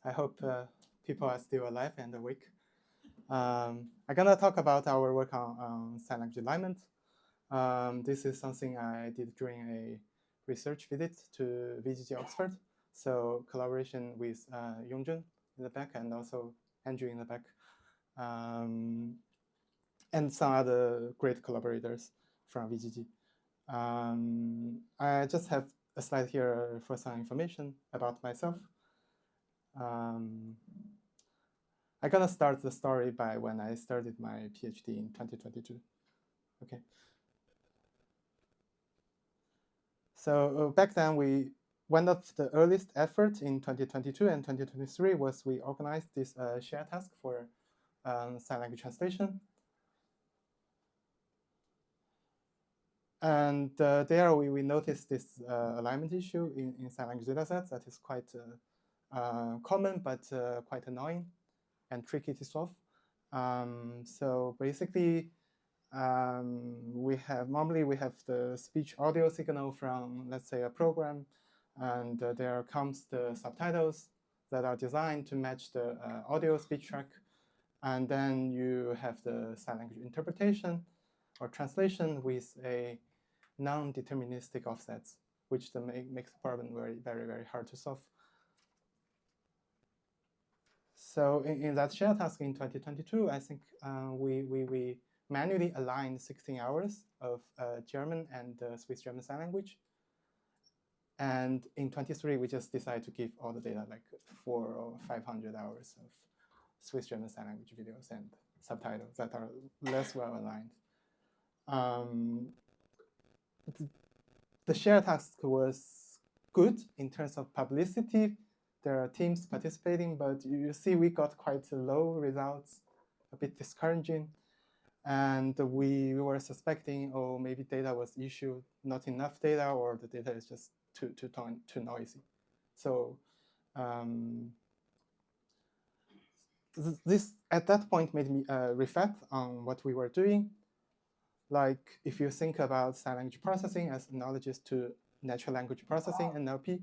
I hope people are still alive and awake. I'm gonna talk about our work on sign language alignment. This is something I did during a research visit to VGG Oxford. So collaboration with Yongjun in the back and also Andrew in the back. And some other great collaborators from VGG. I just have a slide here for some information about myself. I'm gonna start the story by when I started my PhD in 2022. Okay. So back then, one of the earliest efforts in 2022 and 2023 was we organized this share task for sign language translation. And there we noticed this alignment issue in sign language datasets that is quite common, but quite annoying and tricky to solve. So basically, normally we have the speech audio signal from, let's say, a program, and there comes the subtitles that are designed to match the audio speech track. And then you have the sign language interpretation or translation with a non-deterministic offsets, which makes the problem very hard to solve. So in that share task in 2022, I think we manually aligned 16 hours of German and Swiss German sign language. And in 23, we just decided to give all the data, like 400 or 500 hours of Swiss German sign language videos and subtitles that are less well aligned. The share task was good in terms of publicity. There are teams participating, but you see we got quite low results, a bit discouraging. And we were suspecting, oh, maybe data was issued, not enough data, or the data is just too noisy. So this at that point made me reflect on what we were doing. Like if you think about sign language processing as analogous to natural language processing, NLP,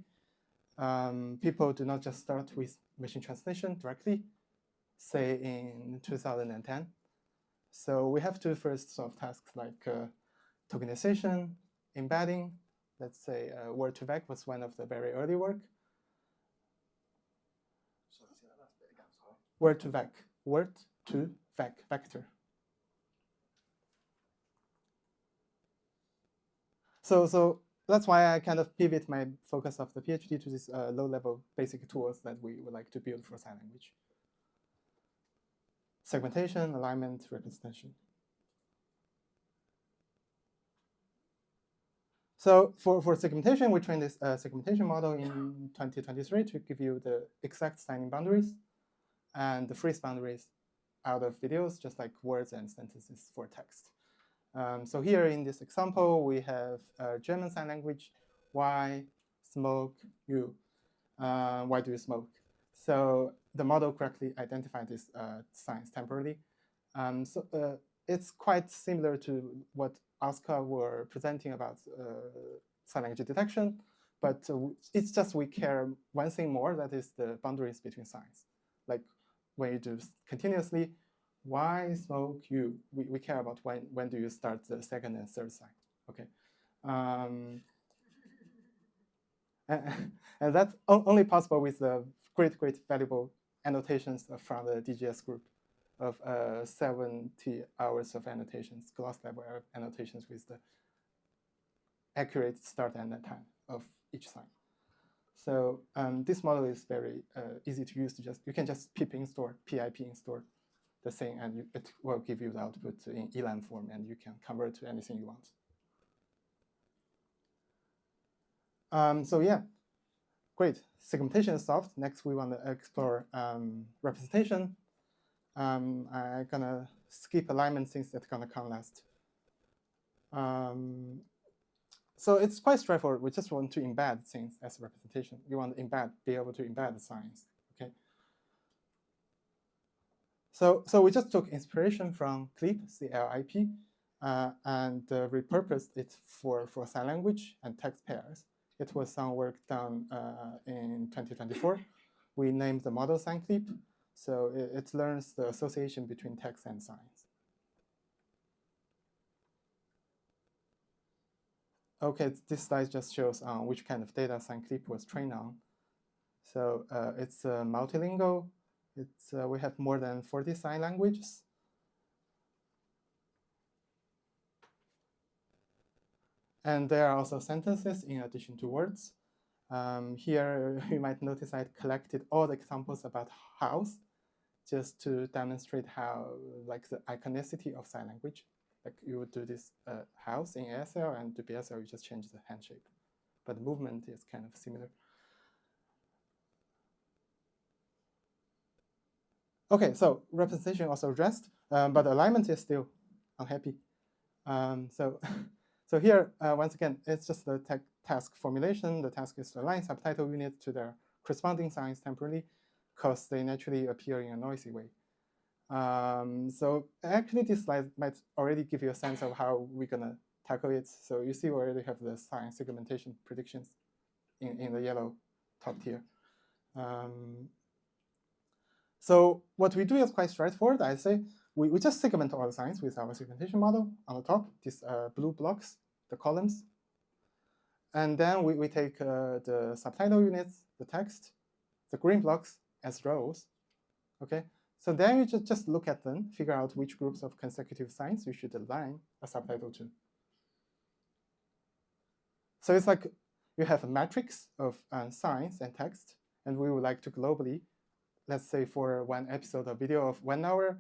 people do not just start with machine translation directly, say in 2010. So we have to first solve tasks like tokenization, embedding. Let's say word2vec was one of the very early work. Word2vec, word2vec, vector. So that's why I kind of pivot my focus of the PhD to these low-level basic tools that we would like to build for sign language. Segmentation, alignment, representation. So for segmentation, we trained this segmentation model in 2023 to give you the exact signing boundaries and the freeze boundaries out of videos, just like words and sentences for text. So here in this example, we have German sign language. Why smoke you? Why do you smoke? So the model correctly identified these signs temporarily. So it's quite similar to what Oscar were presenting about sign language detection, but it's just we care one thing more, that is the boundaries between signs. Like when you do continuously, why smoke you? We care about when do you start the second and third sign, okay? And that's only possible with the great valuable annotations from the DGS group of 70 hours of annotations, gloss level annotations with the accurate start and end time of each sign. So this model is very easy to use. You can just pip install the thing, and it will give you the output in ELAM form, and you can convert to anything you want. So yeah, great. Segmentation is solved. Next, we want to explore representation. I'm gonna skip alignment since that's gonna come last. So it's quite straightforward. We just want to embed things as representation. We want to be able to embed the signs. Okay. So we just took inspiration from CLIP, CLIP, and repurposed it for sign language and text pairs. It was some work done in 2024. we named the model sign clip. So it learns the association between text and signs. Okay, this slide just shows which kind of data sign clip was trained on. So it's multilingual. We have more than 40 sign languages. And there are also sentences in addition to words. Here you might notice I collected all the examples about house just to demonstrate how, like, the iconicity of sign language. Like you would do this house in ASL, and to BSL you just change the handshake, but the movement is kind of similar. Okay, so representation also addressed, but alignment is still unhappy. So here, once again, it's just the task formulation. The task is to align subtitle units to their corresponding signs temporally, because they naturally appear in a noisy way. So actually, this slide might already give you a sense of how we're gonna tackle it. So you see we already have the sign segmentation predictions in the yellow top tier. So what we do is quite straightforward. I say we just segment all the signs with our segmentation model on the top, these blue blocks, the columns. And then we take the subtitle units, the text, the green blocks as rows, okay? So then you just look at them, figure out which groups of consecutive signs you should align a subtitle to. So it's like you have a matrix of signs and text, and we would like to globally, let's say for one episode of video of 1 hour,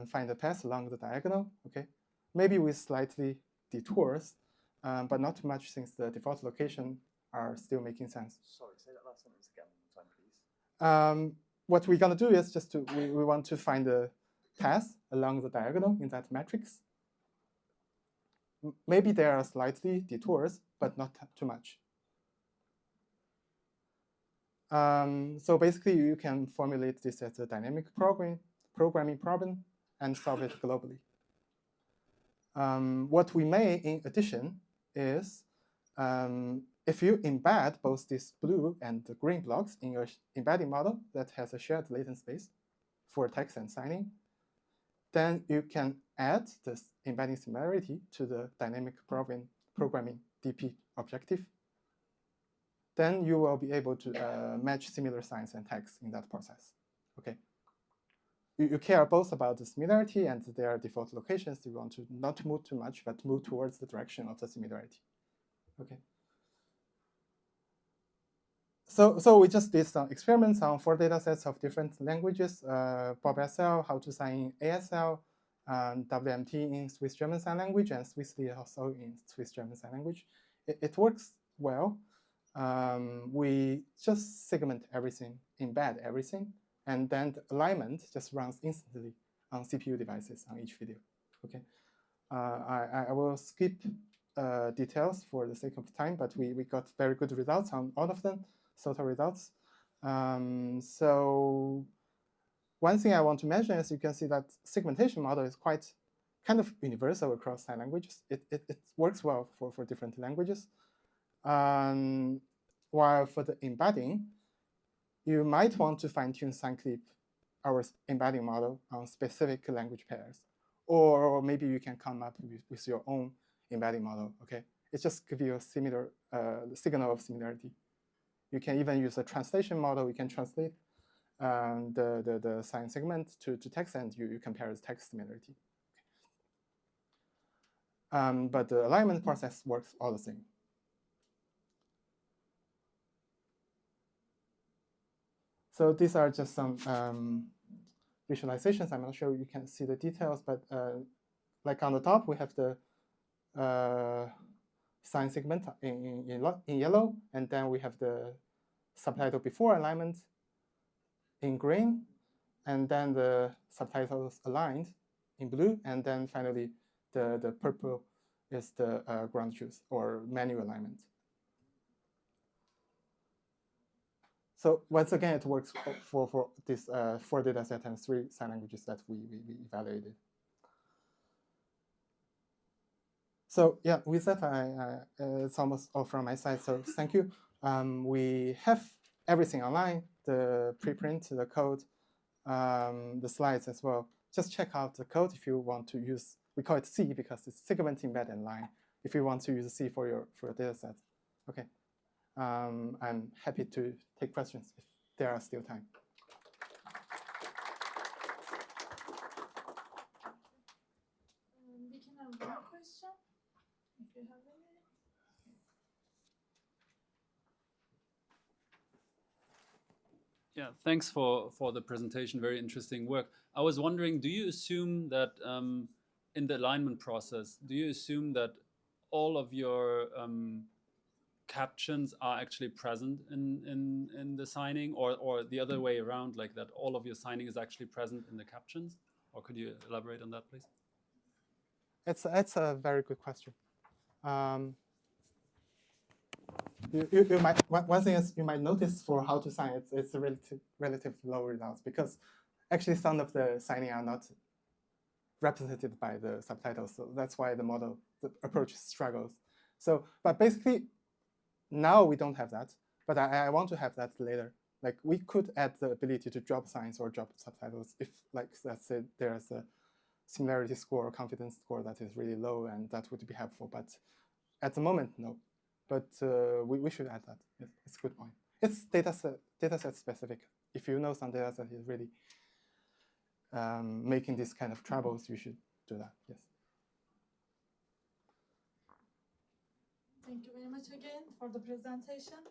find a path along the diagonal, okay? Maybe with slightly detours, but not too much since the default location are still making sense. Sorry, say that last sentence again one time, please. What we're gonna do is just we want to find a path along the diagonal in that matrix. Maybe there are slightly detours, but not too much. So basically, you can formulate this as a dynamic programming problem and solve it globally. What we may, in addition, is if you embed both this blue and the green blocks in your embedding model that has a shared latent space for text and signing, then you can add this embedding similarity to the dynamic programming DP objective. Then you will be able to match similar signs and text in that process. Okay. You care both about the similarity and their default locations. You want to not move too much, but move towards the direction of the similarity. Okay. So we just did some experiments on 4 data sets of different languages, BobSL, how to sign in ASL, WMT in Swiss German Sign Language, and Swissly also in Swiss German Sign Language. It works well. We just segment everything, embed everything, and then the alignment just runs instantly on CPU devices on each video. Okay, I will skip details for the sake of time, but we got very good results on all of them, total results. So one thing I want to mention is you can see that segmentation model is quite kind of universal across sign languages. It works well for different languages. While for the embedding, you might want to fine-tune sign clip, our embedding model, on specific language pairs. Or maybe you can come up with your own embedding model, okay? It just gives you a similar signal of similarity. You can even use a translation model. You can translate the sign segment to text, and you compare the text similarity. Okay. But the alignment process works all the same. So these are just some visualizations. I'm not sure you can see the details, but like on the top, we have the sign segment in yellow, and then we have the subtitle before alignment in green, and then the subtitles aligned in blue, and then finally the purple is the ground truth or manual alignment. So once again, it works for this 4 data set and 3 sign languages that we evaluated. So yeah, with that, it's almost all from my side. So thank you. We have everything online. the preprint, the code, the slides as well. Just check out the code if you want to use. We call it C because it's segment, embed, and line. If you want to use C for your data set, okay. I'm happy to take questions if there are still time. We can have one question if you have any. Yeah, thanks for the presentation. Very interesting work. I was wondering, do you assume that in the alignment process, do you assume that all of your captions are actually present in the signing, or the other way around, like that all of your signing is actually present in the captions? Or could you elaborate on that, please? It's a very good question. You might, one thing is you might notice for how to sign, it's a relatively low results because actually some of the signing are not represented by the subtitles. So that's why the approach struggles. So, but basically now we don't have that, but I want to have that later. Like we could add the ability to drop signs or drop subtitles if, like, let's say there's a similarity score or confidence score that is really low, and that would be helpful. But at the moment, no. But we should add that. It's a good point. It's dataset specific. If you know some dataset is really making this kind of troubles, you should do that. Yes. Thank you very much again for the presentation.